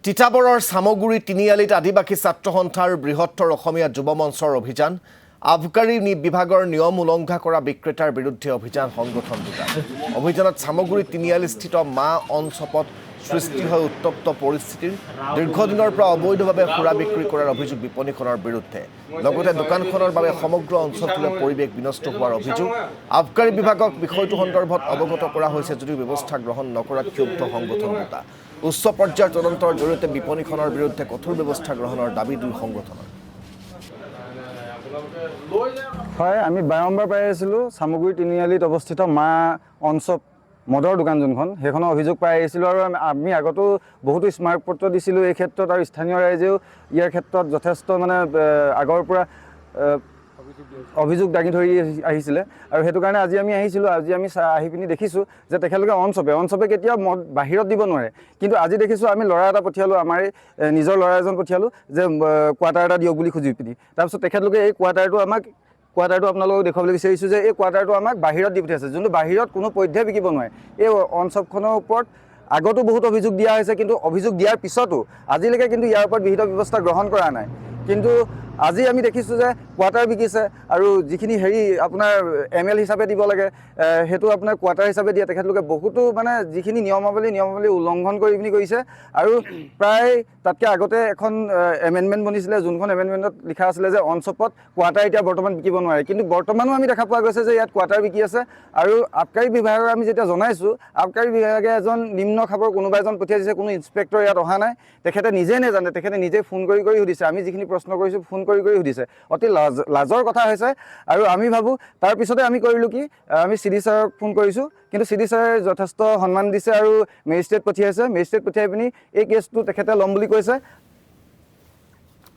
তিতাবৰৰ সামগুৰি তিনিআলিত আদিবাসী ছাত্ৰ সন্থাৰ বৃহত্তৰ অসমীয়া যুৱ মঞ্চৰ অভিযান আবকাৰী বিভাগৰ নিয়ম উলংঘা কৰা বিক্ৰেতাৰ বিৰুদ্ধে অভিযান সংগঠন দুটা অভিযানত সামগুৰি তিনিআলিস্থিত মা অনচপত সৃষ্টি হয় উত্তপ্ত পৰিস্থিতিৰ দীৰ্ঘদিনৰ পৰা অবৈধভাৱে সুৰা বিক্ৰী কৰাৰ অভিযোগ বিপণীখনৰ বিৰুদ্ধে লগতে দোকানখনৰ বাবে সমগ্ৰ অঞ্চলটোলৈ পৰিৱেশ বিনষ্ট হোৱাৰ অভিযোগ আবকাৰী বিভাগক বিষয়টো সন্দৰ্ভত অৱগত কৰা হৈছে যদিও ব্যৱস্থা গ্ৰহণ নকৰাত ক্ষুব্ধ সংগঠন দুটা উচ্চ পৰ্যায়ৰ তদন্তৰ জৰিয়তে বিপণীখনৰ বিৰুদ্ধে কঠোৰ ব্যৱস্থা গ্ৰহণৰ দাবী দুই সংগঠনৰ হয় আমি বাৰম্বাৰ পাই আছিলোঁ সামগুৰি তিনিআলিত অৱস্থিত মা অনচপ মদৰ দোকান যোনখন সেইখনৰ অভিযোগ পাই আহিছিলোঁ আৰু আমি আগতো বহুতো স্মাৰক পত্ৰ দিছিলোঁ এই ক্ষেত্ৰত আৰু স্থানীয় ৰাইজেও ইয়াৰ ক্ষেত্ৰত যথেষ্ট মানে আগৰ পৰা অভিযোগ দাঙি ধৰি আহিছিলে আৰু সেইটো কাৰণে আজি আমি আহিছিলোঁ আজি আমি আহি পিনি দেখিছোঁ যে তেখেতলোকে অনচপে কেতিয়াও মদ বাহিৰত দিব নোৱাৰে কিন্তু আজি দেখিছোঁ আমি ল'ৰা এটা পঠিয়ালোঁ আমাৰ নিজৰ ল'ৰা এজন পঠিয়ালোঁ যে কোৱাৰ্টাৰ এটা দিয়ক বুলি খুজি পিনি তাৰপিছত তেখেতলোকে এই কোৱাৰ্টাৰটো আপোনালোকক দেখুৱাবলৈ বিচাৰিছোঁ যে এই কোৱাৰ্টাৰটো আমাক বাহিৰত দি পঠিয়াইছে যোনটো বাহিৰত কোনো পধ্যে বিকিব নোৱাৰে এই অনচপখনৰ ওপৰত আগতো বহুত অভিযোগ দিয়া হৈছে কিন্তু অভিযোগ দিয়াৰ পিছতো আজিলৈকে কিন্তু ইয়াৰ ওপৰত বিহিত ব্যৱস্থা গ্ৰহণ কৰা নাই কিন্তু আজি আমি দেখিছোঁ যে কোৱাৰ্টাৰ বিকিছে আৰু যিখিনি আপোনাৰ ML হিচাপে দিব লাগে সেইটো আপোনাৰ কোৱাৰ্টাৰ হিচাপে দিয়ে তেখেতলোকে বহুতো মানে যিখিনি নিয়মাৱলী উলংঘন কৰি পিনি কৰিছে আৰু প্ৰায় তাতকৈ আগতে এখন এমেণ্ডমেণ্ট বনিছিলে যোনখন এমেণ্ডমেণ্টত লিখা আছিলে যে অনচপত কোৱাৰ্টাৰ এতিয়া বৰ্তমান বিকিব নোৱাৰে কিন্তু বৰ্তমানো আমি দেখা পোৱা গৈছে যে ইয়াত কোৱাৰ্টাৰ বিকি আছে আৰু আবকাৰী বিভাগক আমি যেতিয়া জনাইছোঁ আবকাৰী বিভাগে এজন নিম্ন খাপৰ কোনোবা এজন পঠিয়াই দিছে কোনো ইনস্পেক্টৰ ইয়াত অহা নাই তেখেতে নিজে নাজানে তেখেতে নিজে ফোন কৰি সুধিছে আমি যিখিনি প্ৰশ্ন কৰিছোঁ ফোন কৰি সুধিছে অতি লাজৰ কথা হৈছে আৰু আমি ভাবোঁ তাৰপিছতে আমি কৰিলোঁ কি আমি CD ছাৰক ফোন কৰিছোঁ কিন্তু CD ছাৰে যথেষ্ট সন্মান দিছে আৰু মেজিষ্ট্ৰেট পঠিয়াইছে মেজিষ্ট্ৰেট পঠিয়াই পিনি এই কেছটো তেখেতে ল'ম বুলি কৈছে